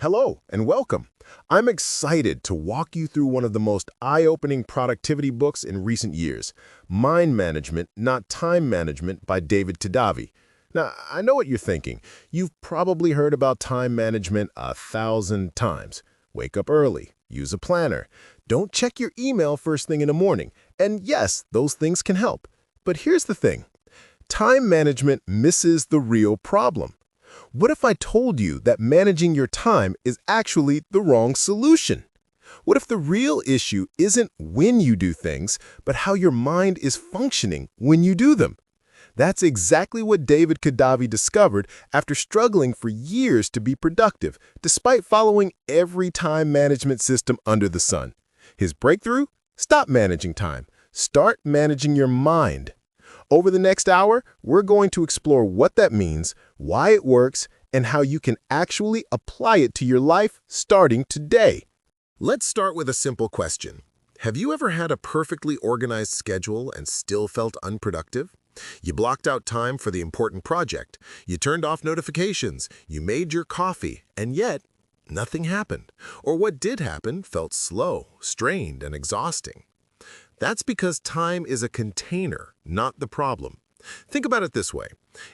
Hello and welcome. I'm excited to walk you through one of the most eye-opening productivity books in recent years, Mind Management, Not Time Management by David Kadavy. Now, I know what you're thinking. You've probably heard about time management 1,000 times. Wake up early, use a planner, don't check your email first thing in the morning. And yes, those things can help. But here's the thing. Time management misses the real problem. What if I told you that managing your time is actually the wrong solution? What if the real issue isn't when you do things, but how your mind is functioning when you do them? That's exactly what David Kadavy discovered after struggling for years to be productive, despite following every time management system under the sun. His breakthrough? Stop managing time. Start managing your mind. Over the next hour, we're going to explore what that means, why it works, and how you can actually apply it to your life starting today. Let's start with a simple question. Have you ever had a perfectly organized schedule and still felt unproductive? You blocked out time for the important project, you turned off notifications, you made your coffee, and yet nothing happened. Or what did happen felt slow, strained, and exhausting. That's because time is a container, not the problem. Think about it this way.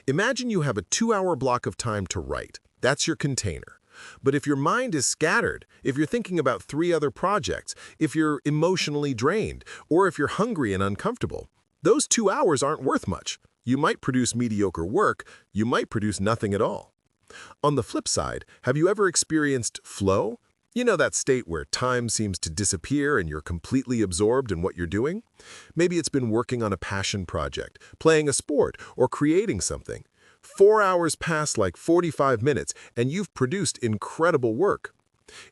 Imagine you have a 2-hour block of time to write. That's your container. But if your mind is scattered, if you're thinking about 3 other projects, if you're emotionally drained, or if you're hungry and uncomfortable, those 2 hours aren't worth much. You might produce mediocre work, you might produce nothing at all. On the flip side, have you ever experienced flow? You know that state where time seems to disappear and you're completely absorbed in what you're doing? Maybe it's been working on a passion project, playing a sport, or creating something. 4 hours pass like 45 minutes and you've produced incredible work.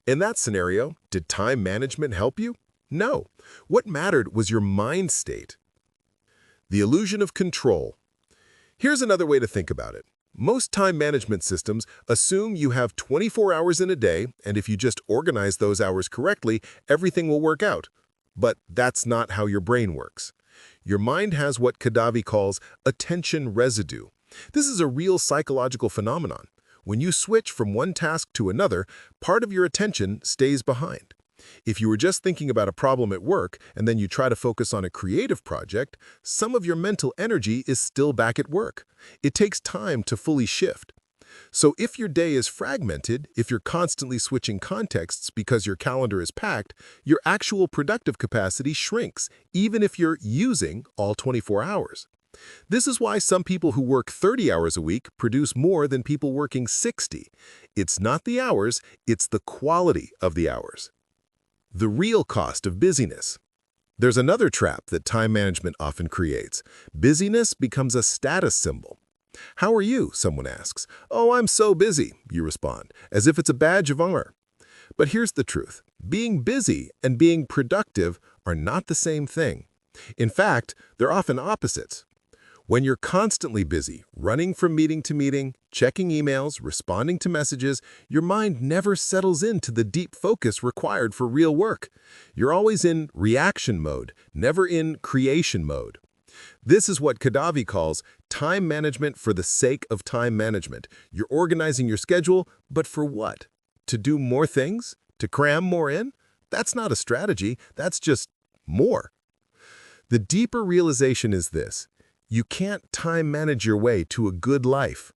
In that scenario, did time management help you? No. What mattered was your mind state. The illusion of control. Here's another way to think about it. Most time management systems assume you have 24 hours in a day, and if you just organize those hours correctly, everything will work out. But that's not how your brain works. Your mind has what Kadavy calls attention residue. This is a real psychological phenomenon. When you switch from one task to another, part of your attention stays behind. If you were just thinking about a problem at work and then you try to focus on a creative project, some of your mental energy is still back at work. It takes time to fully shift. So if your day is fragmented, if you're constantly switching contexts because your calendar is packed, your actual productive capacity shrinks, even if you're using all 24 hours. This is why some people who work 30 hours a week produce more than people working 60. It's not the hours, it's the quality of the hours. The real cost of busyness. There's another trap that time management often creates. Busyness becomes a status symbol. How are you? Someone asks. Oh, I'm so busy, you respond, as if it's a badge of honor. But here's the truth. Being busy and being productive are not the same thing. In fact, they're often opposites. When you're constantly busy, running from meeting to meeting, checking emails, responding to messages, your mind never settles into the deep focus required for real work. You're always in reaction mode, never in creation mode. This is what Kadavy calls time management for the sake of time management. You're organizing your schedule, but for what? To do more things? To cram more in? That's not a strategy, that's just more. The deeper realization is this. You can't time manage your way to a good life.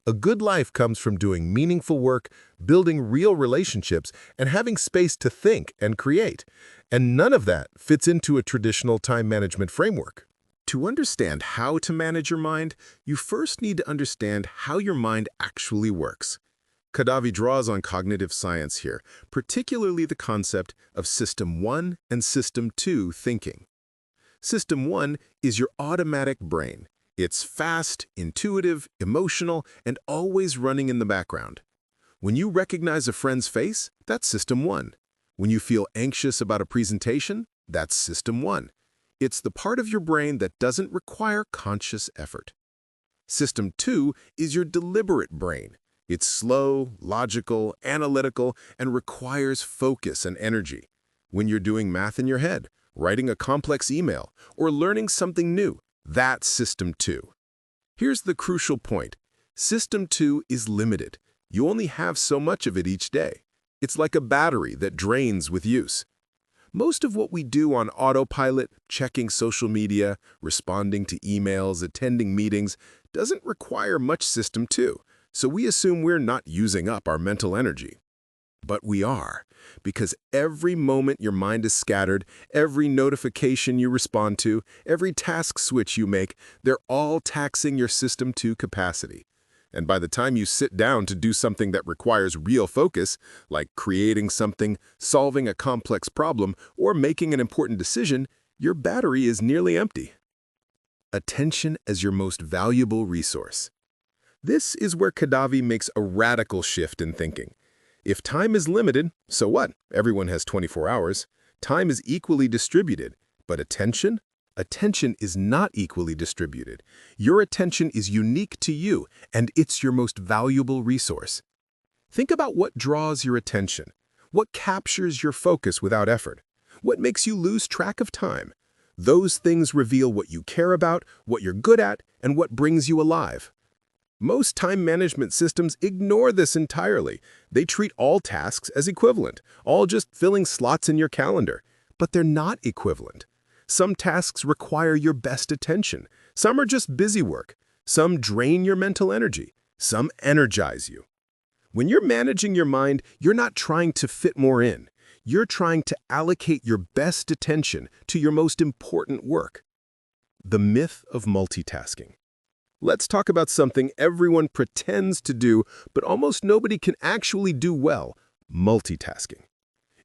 A good life comes from doing meaningful work, building real relationships, and having space to think and create. And none of that fits into a traditional time management framework. To understand how to manage your mind, you first need to understand how your mind actually works. Kadavy draws on cognitive science here, particularly the concept of System 1 and System 2 thinking. System 1 is your automatic brain. It's fast, intuitive, emotional, and always running in the background. When you recognize a friend's face, that's System 1. When you feel anxious about a presentation, that's System 1. It's the part of your brain that doesn't require conscious effort. System 2 is your deliberate brain. It's slow, logical, analytical, and requires focus and energy. When you're doing math in your head, writing a complex email, or learning something new, that's System 2. Here's the crucial point. System 2 is limited. You only have so much of it each day. It's like a battery that drains with use. Most of what we do on autopilot, checking social media, responding to emails, attending meetings, doesn't require much system too, so we assume we're not using up our mental energy. But we are, because every moment your mind is scattered, every notification you respond to, every task switch you make, they're all taxing your system to capacity. And by the time you sit down to do something that requires real focus, like creating something, solving a complex problem, or making an important decision, your battery is nearly empty. Attention as your most valuable resource. This is where Kadavy makes a radical shift in thinking. If time is limited, so what? Everyone has 24 hours. Time is equally distributed, but attention? Attention is not equally distributed. Your attention is unique to you, and it's your most valuable resource. Think about what draws your attention. What captures your focus without effort? What makes you lose track of time? Those things reveal what you care about, what you're good at, and what brings you alive. Most time management systems ignore this entirely. They treat all tasks as equivalent, all just filling slots in your calendar. But they're not equivalent. Some tasks require your best attention. Some are just busy work. Some drain your mental energy. Some energize you. When you're managing your mind, you're not trying to fit more in. You're trying to allocate your best attention to your most important work. The myth of multitasking. Let's talk about something everyone pretends to do, but almost nobody can actually do well: multitasking.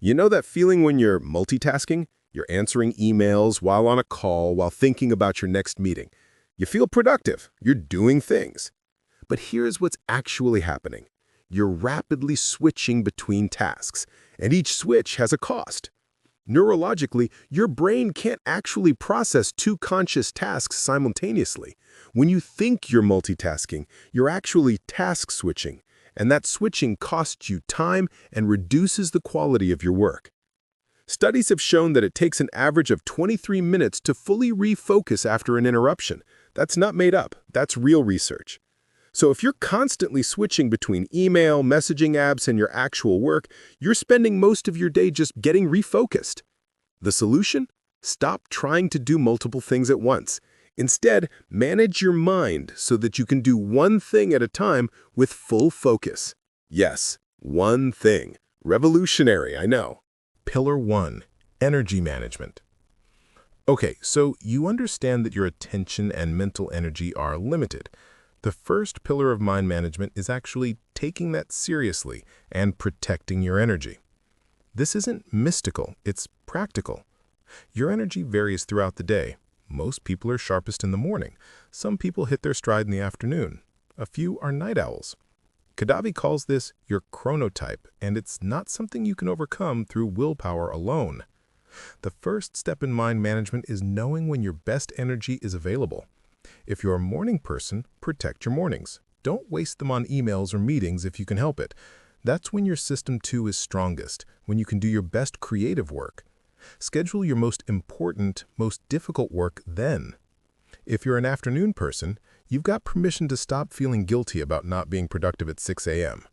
You know that feeling when you're multitasking? You're answering emails while on a call, while thinking about your next meeting. You feel productive. You're doing things. But here's what's actually happening. You're rapidly switching between tasks, and each switch has a cost. Neurologically, your brain can't actually process two conscious tasks simultaneously. When you think you're multitasking, you're actually task switching, and that switching costs you time and reduces the quality of your work. Studies have shown that it takes an average of 23 minutes to fully refocus after an interruption. That's not made up. That's real research. So if you're constantly switching between email, messaging apps, and your actual work, you're spending most of your day just getting refocused. The solution? Stop trying to do multiple things at once. Instead, manage your mind so that you can do one thing at a time with full focus. Yes, one thing. Revolutionary, I know. Pillar 1. Energy management. Okay, so you understand that your attention and mental energy are limited. The first pillar of mind management is actually taking that seriously and protecting your energy. This isn't mystical, it's practical. Your energy varies throughout the day. Most people are sharpest in the morning. Some people hit their stride in the afternoon. A few are night owls. Kadavy calls this your chronotype, and it's not something you can overcome through willpower alone. The first step in mind management is knowing when your best energy is available. If you're a morning person, protect your mornings. Don't waste them on emails or meetings if you can help it. That's when your system 2 is strongest, when you can do your best creative work. Schedule your most important, most difficult work then. If you're an afternoon person, you've got permission to stop feeling guilty about not being productive at 6 a.m.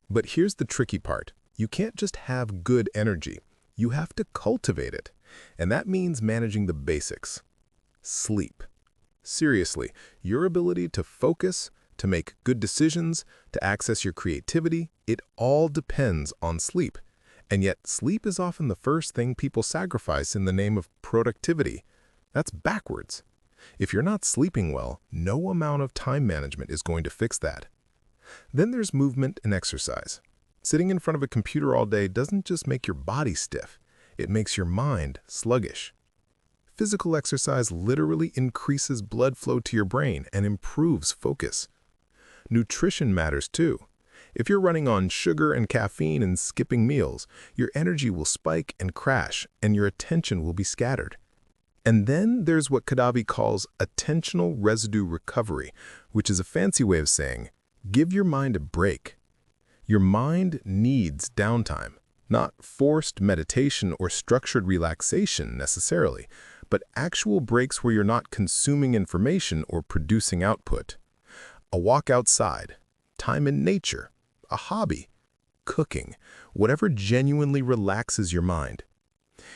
But here's the tricky part. You can't just have good energy. You have to cultivate it. And that means managing the basics. Sleep. Seriously, your ability to focus, to make good decisions, to access your creativity, it all depends on sleep. And yet, sleep is often the first thing people sacrifice in the name of productivity. That's backwards. If you're not sleeping well, no amount of time management is going to fix that. Then there's movement and exercise. Sitting in front of a computer all day doesn't just make your body stiff, it makes your mind sluggish. Physical exercise literally increases blood flow to your brain and improves focus. Nutrition matters too. If you're running on sugar and caffeine and skipping meals, your energy will spike and crash, and your attention will be scattered. And then there's what Kadavy calls attentional residue recovery, which is a fancy way of saying, give your mind a break. Your mind needs downtime, not forced meditation or structured relaxation necessarily, but actual breaks where you're not consuming information or producing output. A walk outside, time in nature, a hobby, cooking, whatever genuinely relaxes your mind.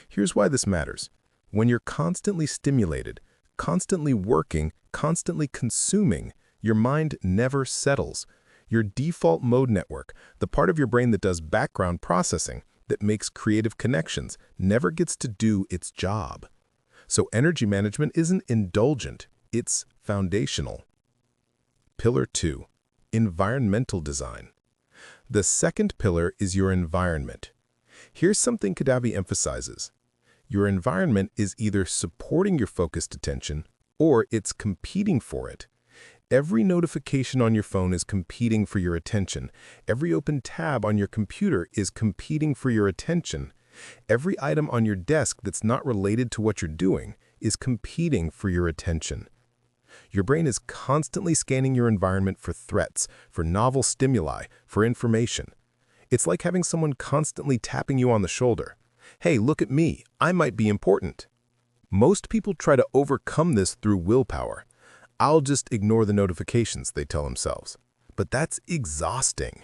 Here's why this matters. When you're constantly stimulated, constantly working, constantly consuming, your mind never settles. Your default mode network, the part of your brain that does background processing, that makes creative connections, never gets to do its job. So energy management isn't indulgent, it's foundational. Pillar 2. Environmental design. The second pillar is your environment. Here's something Kadavy emphasizes. Your environment is either supporting your focused attention or it's competing for it. Every notification on your phone is competing for your attention. Every open tab on your computer is competing for your attention. Every item on your desk that's not related to what you're doing is competing for your attention. Your brain is constantly scanning your environment for threats, for novel stimuli, for information. It's like having someone constantly tapping you on the shoulder. Hey, look at me, I might be important. Most people try to overcome this through willpower. I'll just ignore the notifications, they tell themselves. But that's exhausting.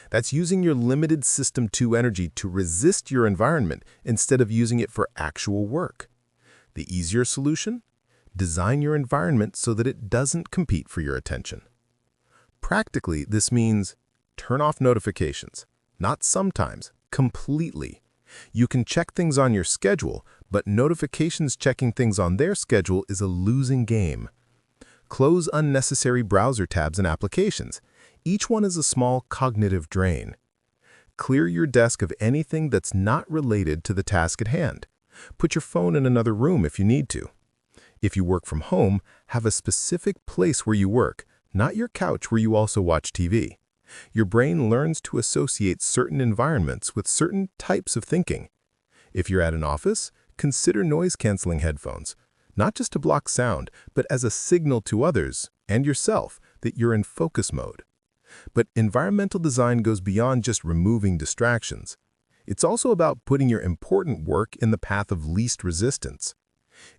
That's using your limited System 2 energy to resist your environment instead of using it for actual work. The easier solution? Design your environment so that it doesn't compete for your attention. Practically, this means turn off notifications. Not sometimes, completely. You can check things on your schedule, but notifications checking things on their schedule is a losing game. Close unnecessary browser tabs and applications. Each one is a small cognitive drain. Clear your desk of anything that's not related to the task at hand. Put your phone in another room if you need to. If you work from home, have a specific place where you work, not your couch where you also watch TV. Your brain learns to associate certain environments with certain types of thinking. If you're at an office, consider noise-canceling headphones, not just to block sound, but as a signal to others and yourself that you're in focus mode. But environmental design goes beyond just removing distractions. It's also about putting your important work in the path of least resistance.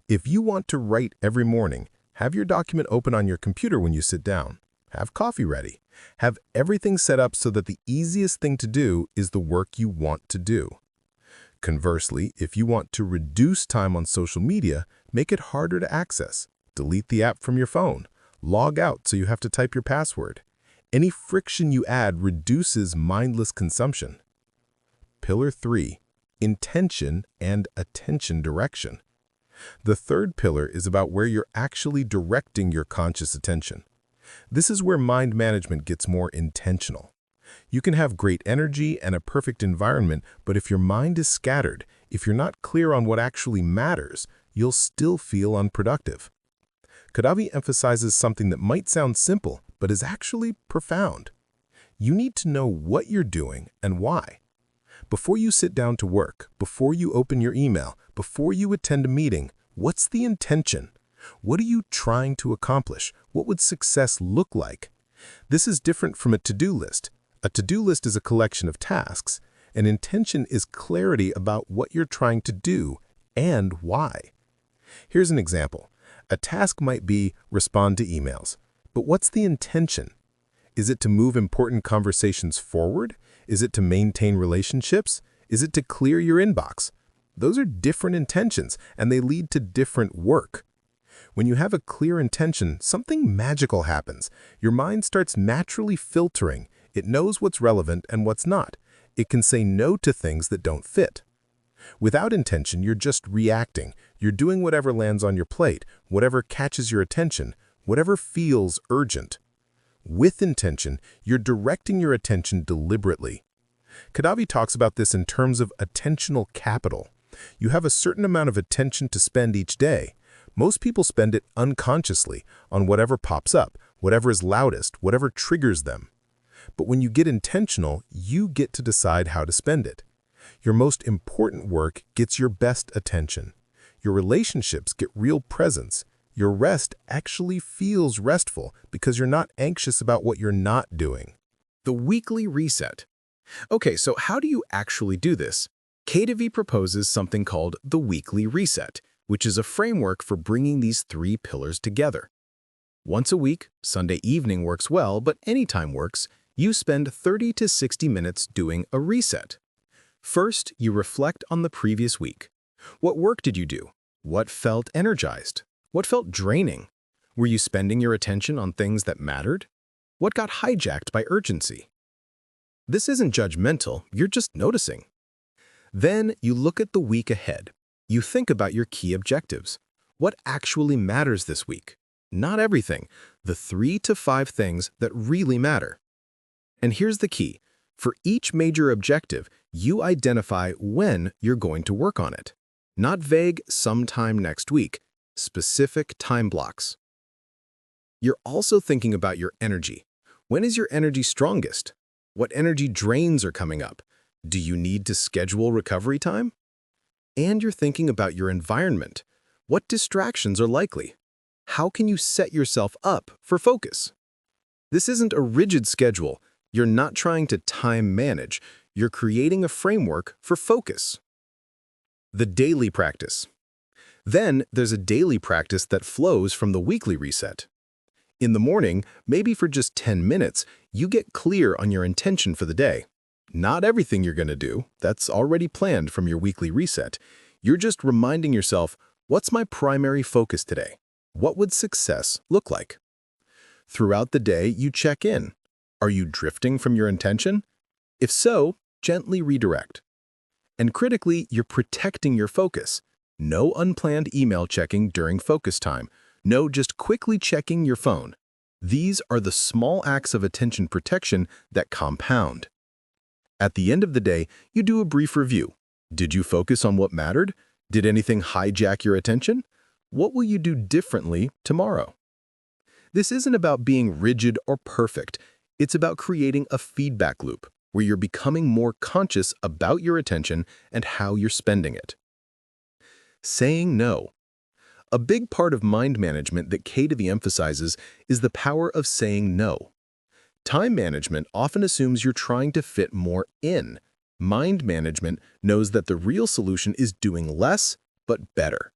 If you want to write every morning, have your document open on your computer when you sit down. Have coffee ready. Have everything set up so that the easiest thing to do is the work you want to do. Conversely, if you want to reduce time on social media, make it harder to access. Delete the app from your phone. Log out so you have to type your password. Any friction you add reduces mindless consumption. Pillar 3. Intention and attention direction. The third pillar is about where you're actually directing your conscious attention. This is where mind management gets more intentional. You can have great energy and a perfect environment, but if your mind is scattered, if you're not clear on what actually matters, you'll still feel unproductive. Kadavy emphasizes something that might sound simple, but is actually profound. You need to know what you're doing and why. Before you sit down to work, before you open your email, before you attend a meeting, what's the intention? What are you trying to accomplish? What would success look like? This is different from a to-do list. A to-do list is a collection of tasks. An intention is clarity about what you're trying to do and why. Here's an example. A task might be respond to emails. But what's the intention? Is it to move important conversations forward? Is it to maintain relationships? Is it to clear your inbox? Those are different intentions, and they lead to different work. When you have a clear intention, something magical happens. Your mind starts naturally filtering. It knows what's relevant and what's not. It can say no to things that don't fit. Without intention, you're just reacting. You're doing whatever lands on your plate, whatever catches your attention, whatever feels urgent. With intention, you're directing your attention deliberately. Kadavy talks about this in terms of attentional capital. You have a certain amount of attention to spend each day. Most people spend it unconsciously on whatever pops up, whatever is loudest, whatever triggers them. But when you get intentional, you get to decide how to spend it. Your most important work gets your best attention. Your relationships get real presence. Your rest actually feels restful because you're not anxious about what you're not doing. The weekly reset. Okay, so how do you actually do this? Kadavy proposes something called the weekly reset, which is a framework for bringing these three pillars together. Once a week, Sunday evening works well, but anytime works, You spend 30 to 60 minutes doing a reset. First, you reflect on the previous week. What work did you do? What felt energized? What felt draining? Were you spending your attention on things that mattered? What got hijacked by urgency? This isn't judgmental, you're just noticing. Then you look at the week ahead. You think about your key objectives. What actually matters this week? Not everything, the 3 to 5 things that really matter. And here's the key. For each major objective, you identify when you're going to work on it. Not vague sometime next week, specific time blocks. You're also thinking about your energy. When is your energy strongest? What energy drains are coming up? Do you need to schedule recovery time? And you're thinking about your environment. What distractions are likely? How can you set yourself up for focus? This isn't a rigid schedule. You're not trying to time manage. You're creating a framework for focus. The daily practice. Then there's a daily practice that flows from the weekly reset. In the morning, maybe for just 10 minutes, you get clear on your intention for the day. Not everything you're going to do, that's already planned from your weekly reset. You're just reminding yourself, what's my primary focus today? What would success look like? Throughout the day, you check in. Are you drifting from your intention? If so, gently redirect. And critically, you're protecting your focus. No unplanned email checking during focus time. No just quickly checking your phone. These are the small acts of attention protection that compound. At the end of the day, you do a brief review. Did you focus on what mattered? Did anything hijack your attention? What will you do differently tomorrow? This isn't about being rigid or perfect. It's about creating a feedback loop where you're becoming more conscious about your attention and how you're spending it. Saying no. A big part of mind management that Kadavy emphasizes is the power of saying no. Time management often assumes you're trying to fit more in. Mind management knows that the real solution is doing less, but better.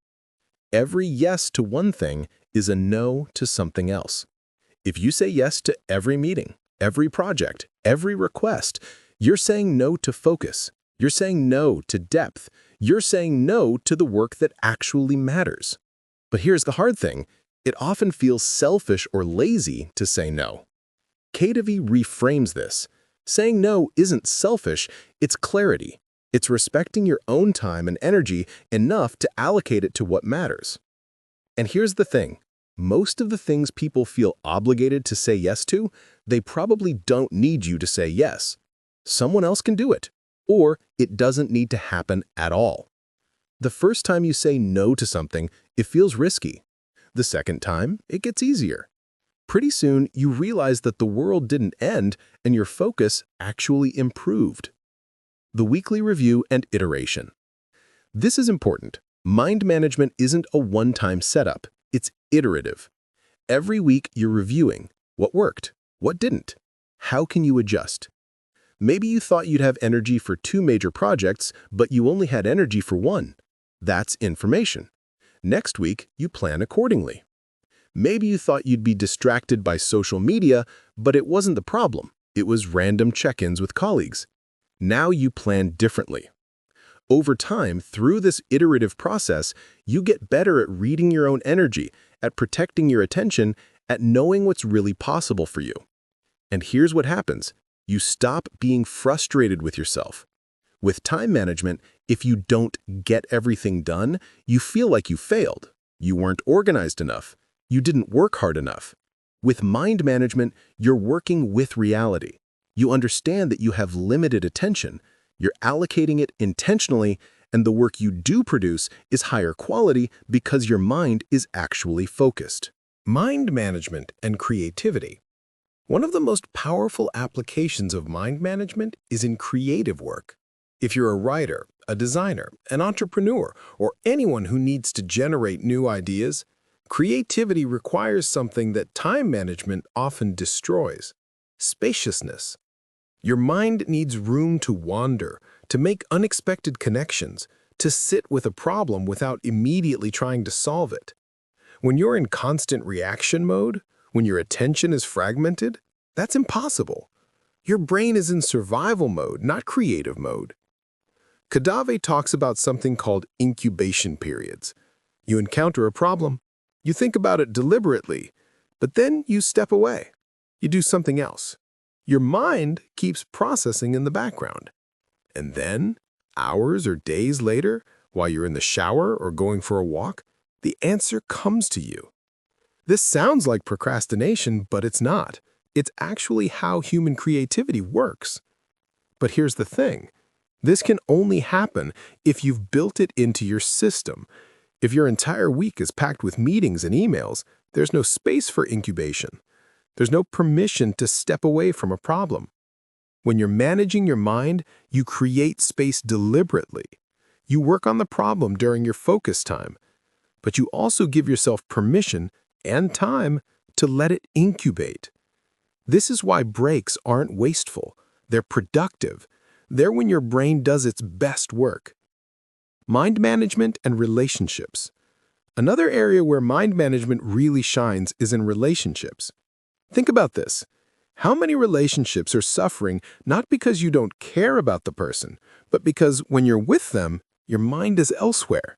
Every yes to one thing is a no to something else. If you say yes to every meeting, every project, every request, you're saying no to focus. You're saying no to depth. You're saying no to the work that actually matters. But here's the hard thing. It often feels selfish or lazy to say no. Kadavy reframes this. Saying no isn't selfish, it's clarity. It's respecting your own time and energy enough to allocate it to what matters. And here's the thing. Most of the things people feel obligated to say yes to, they probably don't need you to say yes. Someone else can do it, or it doesn't need to happen at all. The first time you say no to something, it feels risky. The second time, it gets easier. Pretty soon, you realize that the world didn't end and your focus actually improved. The weekly review and iteration. This is important. Mind management isn't a one-time setup. It's iterative. Every week, you're reviewing what worked, what didn't. How can you adjust? Maybe you thought you'd have energy for 2 major projects, but you only had energy for 1. That's information. Next week, you plan accordingly. Maybe you thought you'd be distracted by social media, but it wasn't the problem. It was random check-ins with colleagues. Now you plan differently. Over time, through this iterative process, you get better at reading your own energy, at protecting your attention, at knowing what's really possible for you. And here's what happens. You stop being frustrated with yourself. With time management, if you don't get everything done, you feel like you failed. You weren't organized enough. You didn't work hard enough. With mind management, you're working with reality. You understand that you have limited attention. You're allocating it intentionally, and the work you do produce is higher quality because your mind is actually focused. Mind management and creativity. One of the most powerful applications of mind management is in creative work. If you're a writer, a designer, an entrepreneur, or anyone who needs to generate new ideas, creativity requires something that time management often destroys: spaciousness. Your mind needs room to wander, to make unexpected connections, to sit with a problem without immediately trying to solve it. When you're in constant reaction mode, when your attention is fragmented, that's impossible. Your brain is in survival mode, not creative mode. Kadavy talks about something called incubation periods. You encounter a problem, you think about it deliberately, but then you step away. You do something else. Your mind keeps processing in the background. And then, hours or days later, while you're in the shower or going for a walk, the answer comes to you. This sounds like procrastination, but it's not. It's actually how human creativity works. But here's the thing. This can only happen if you've built it into your system. If your entire week is packed with meetings and emails, there's no space for incubation. There's no permission to step away from a problem. When you're managing your mind, you create space deliberately. You work on the problem during your focus time, but you also give yourself permission and time to let it incubate. This is why breaks aren't wasteful. They're productive. They're when your brain does its best work. Mind management and relationships. Another area where mind management really shines is in relationships. Think about this. How many relationships are suffering not because you don't care about the person, but because when you're with them, your mind is elsewhere?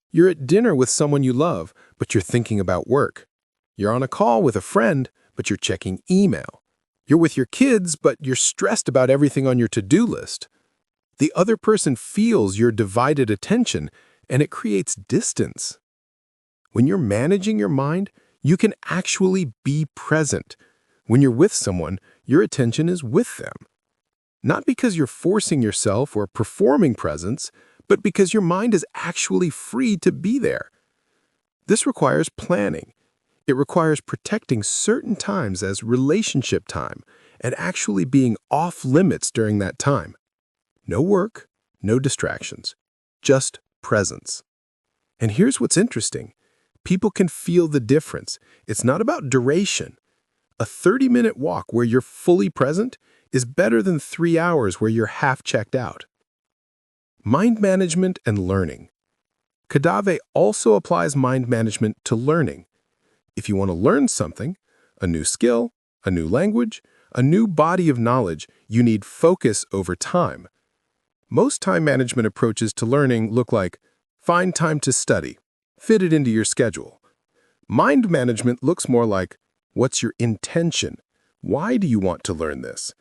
You're at dinner with someone you love, but you're thinking about work. You're on a call with a friend, but you're checking email. You're with your kids, but you're stressed about everything on your to-do list. The other person feels your divided attention, and it creates distance. When you're managing your mind, you can actually be present. When you're with someone, your attention is with them. Not because you're forcing yourself or performing presence, but because your mind is actually free to be there. This requires planning. It requires protecting certain times as relationship time and actually being off limits during that time. No work, no distractions, just presence. And here's what's interesting. People can feel the difference. It's not about duration. A 30-minute walk where you're fully present is better than 3 hours where you're half checked out. Mind management and learning. Kadavy also applies mind management to learning. If you want to learn something, a new skill, a new language, a new body of knowledge, you need focus over time. Most time management approaches to learning look like find time to study, fit it into your schedule. Mind management looks more like what's your intention? Why do you want to learn this?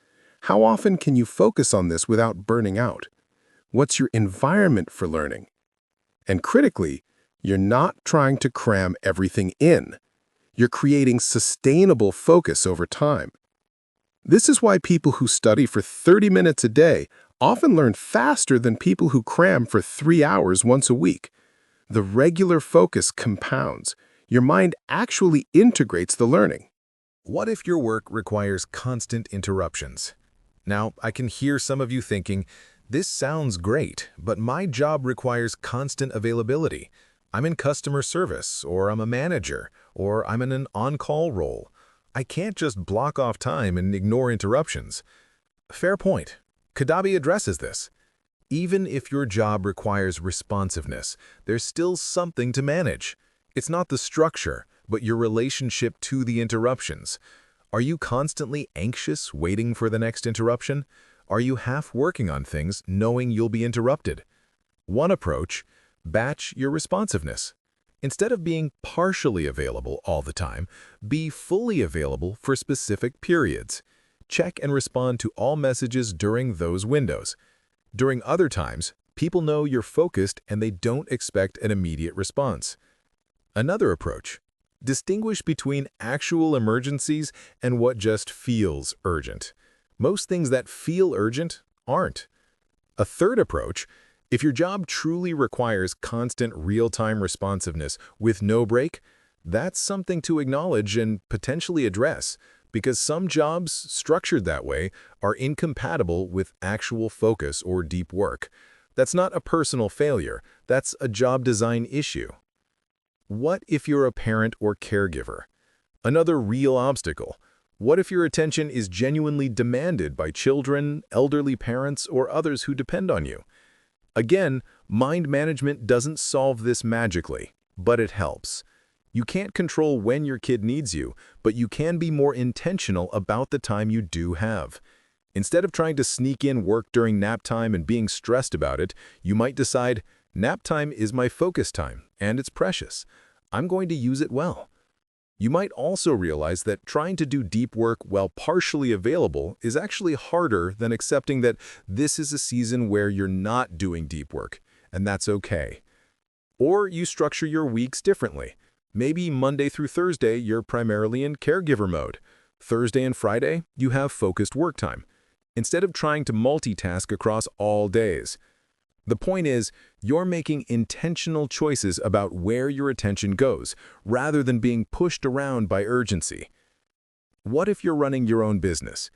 How often can you focus on this without burning out? What's your environment for learning? And critically, you're not trying to cram everything in. You're creating sustainable focus over time. This is why people who study for 30 minutes a day often learn faster than people who cram for 3 hours once a week. The regular focus compounds. Your mind actually integrates the learning. What if your work requires constant interruptions? Now, I can hear some of you thinking, this sounds great, but my job requires constant availability. I'm in customer service, or I'm a manager, or I'm in an on-call role. I can't just block off time and ignore interruptions. Fair point. Kadavy addresses this. Even if your job requires responsiveness, there's still something to manage. It's not the structure, but your relationship to the interruptions. Are you constantly anxious, waiting for the next interruption? Are you half working on things, knowing you'll be interrupted? One approach, batch your responsiveness. Instead of being partially available all the time, be fully available for specific periods. Check and respond to all messages during those windows. During other times, people know you're focused and they don't expect an immediate response. Another approach, distinguish between actual emergencies and what just feels urgent. Most things that feel urgent aren't. A third approach, if your job truly requires constant real-time responsiveness with no break, that's something to acknowledge and potentially address, because some jobs structured that way are incompatible with actual focus or deep work. That's not a personal failure, that's a job design issue. What if you're a parent or caregiver? Another real obstacle. What if your attention is genuinely demanded by children, elderly parents, or others who depend on you? Again, mind management doesn't solve this magically, but it helps. You can't control when your kid needs you, but you can be more intentional about the time you do have. Instead of trying to sneak in work during nap time and being stressed about it, you might decide, nap time is my focus time, and it's precious. I'm going to use it well. You might also realize that trying to do deep work while partially available is actually harder than accepting that this is a season where you're not doing deep work, and that's okay. Or you structure your weeks differently. Maybe Monday through Thursday, you're primarily in caregiver mode. Thursday and Friday, you have focused work time, instead of trying to multitask across all days. The point is, you're making intentional choices about where your attention goes, rather than being pushed around by urgency. What if you're running your own business?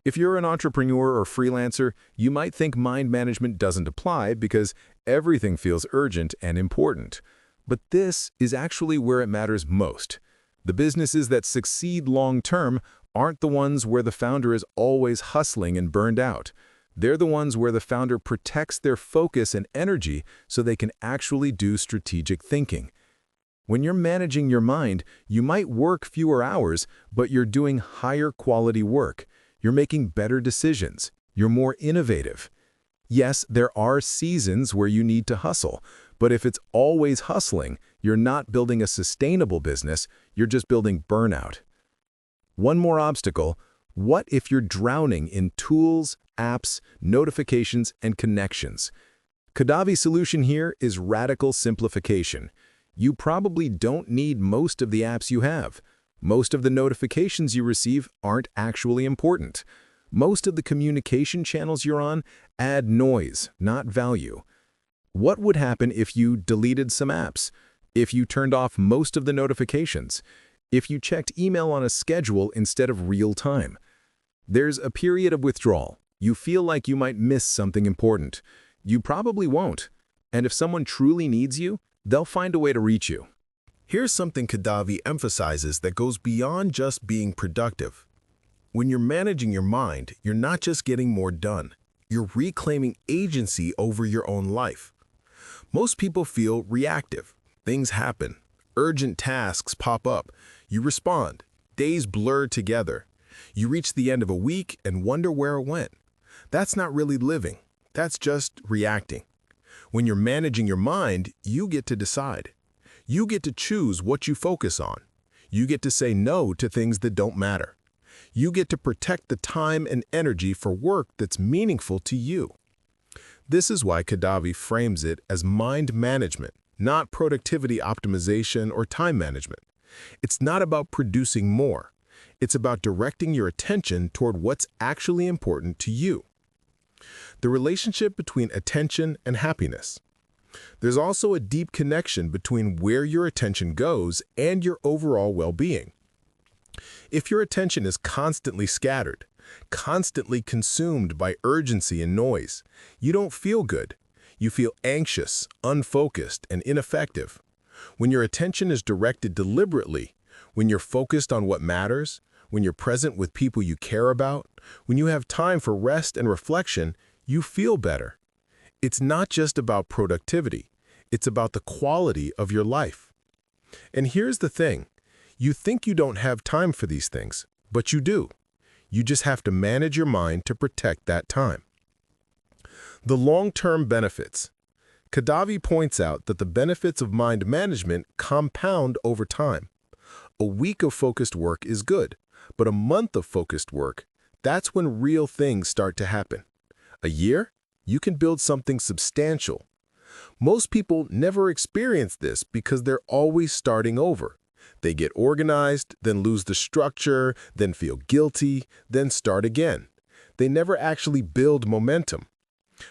If you're an entrepreneur or freelancer, you might think mind management doesn't apply because everything feels urgent and important. But this is actually where it matters most. The businesses that succeed long-term aren't the ones where the founder is always hustling and burned out. They're the ones where the founder protects their focus and energy so they can actually do strategic thinking. When you're managing your mind, you might work fewer hours, but you're doing higher quality work. You're making better decisions. You're more innovative. Yes, there are seasons where you need to hustle, but if it's always hustling, you're not building a sustainable business, you're just building burnout. One more obstacle: what if you're drowning in tools, apps, notifications, and connections? Kadavy's solution here is radical simplification. You probably don't need most of the apps you have. Most of the notifications you receive aren't actually important. Most of the communication channels you're on add noise, not value. What would happen if you deleted some apps? If you turned off most of the notifications? If you checked email on a schedule instead of real time? There's a period of withdrawal. You feel like you might miss something important. You probably won't. And if someone truly needs you, they'll find a way to reach you. Here's something Kadavy emphasizes that goes beyond just being productive. When you're managing your mind, you're not just getting more done. You're reclaiming agency over your own life. Most people feel reactive. Things happen. Urgent tasks pop up. You respond. Days blur together. You reach the end of a week and wonder where it went. That's not really living. That's just reacting. When you're managing your mind, you get to decide. You get to choose what you focus on. You get to say no to things that don't matter. You get to protect the time and energy for work that's meaningful to you. This is why Kadavy frames it as mind management, not productivity optimization or time management. It's not about producing more. It's about directing your attention toward what's actually important to you. The relationship between attention and happiness. There's also a deep connection between where your attention goes and your overall well-being. If your attention is constantly scattered, constantly consumed by urgency and noise, you don't feel good. You feel anxious, unfocused, and ineffective. When your attention is directed deliberately, when you're focused on what matters, when you're present with people you care about, when you have time for rest and reflection, you feel better. It's not just about productivity. It's about the quality of your life. And here's the thing. You think you don't have time for these things, but you do. You just have to manage your mind to protect that time. The long-term benefits. Kadavy points out that the benefits of mind management compound over time. A week of focused work is good, but a month of focused work, that's when real things start to happen. A year, you can build something substantial. Most people never experience this because they're always starting over. They get organized, then lose the structure, then feel guilty, then start again. They never actually build momentum.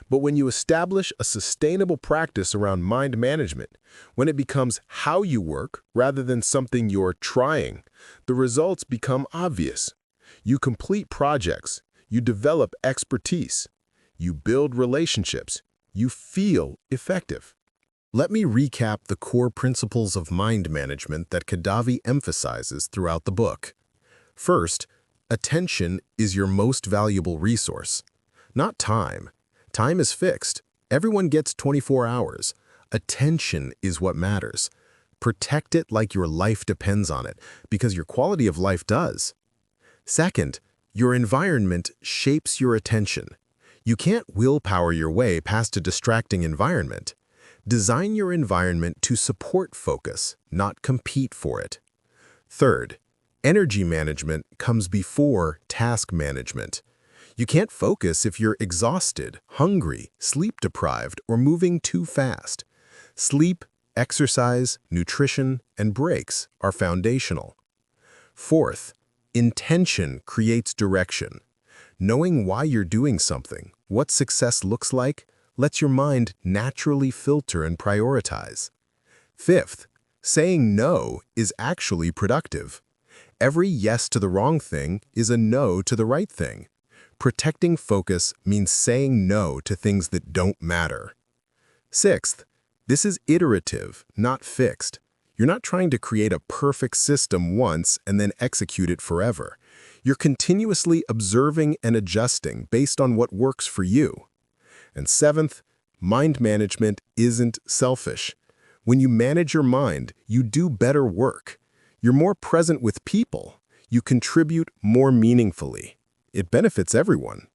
But when you establish a sustainable practice around mind management, when it becomes how you work rather than something you're trying, the results become obvious. You complete projects, you develop expertise, you build relationships, you feel effective. Let me recap the core principles of mind management that Kadavy emphasizes throughout the book. First, attention is your most valuable resource, not time. Time is fixed. Everyone gets 24 hours. Attention is what matters. Protect it like your life depends on it, because your quality of life does. Second, Your environment shapes your attention. You can't willpower your way past a distracting environment. Design your environment to support focus, not compete for it. Third, energy management comes before task management. You can't focus if you're exhausted, hungry, sleep-deprived, or moving too fast. Sleep, exercise, nutrition, and breaks are foundational. Fourth, intention creates direction. Knowing why you're doing something, what success looks like, lets your mind naturally filter and prioritize. Fifth, saying no is actually productive. Every yes to the wrong thing is a no to the right thing. Protecting focus means saying no to things that don't matter. Sixth, this is iterative, not fixed. You're not trying to create a perfect system once and then execute it forever. You're continuously observing and adjusting based on what works for you. And seventh, mind management isn't selfish. When you manage your mind, you do better work. You're more present with people. You contribute more meaningfully. It benefits everyone.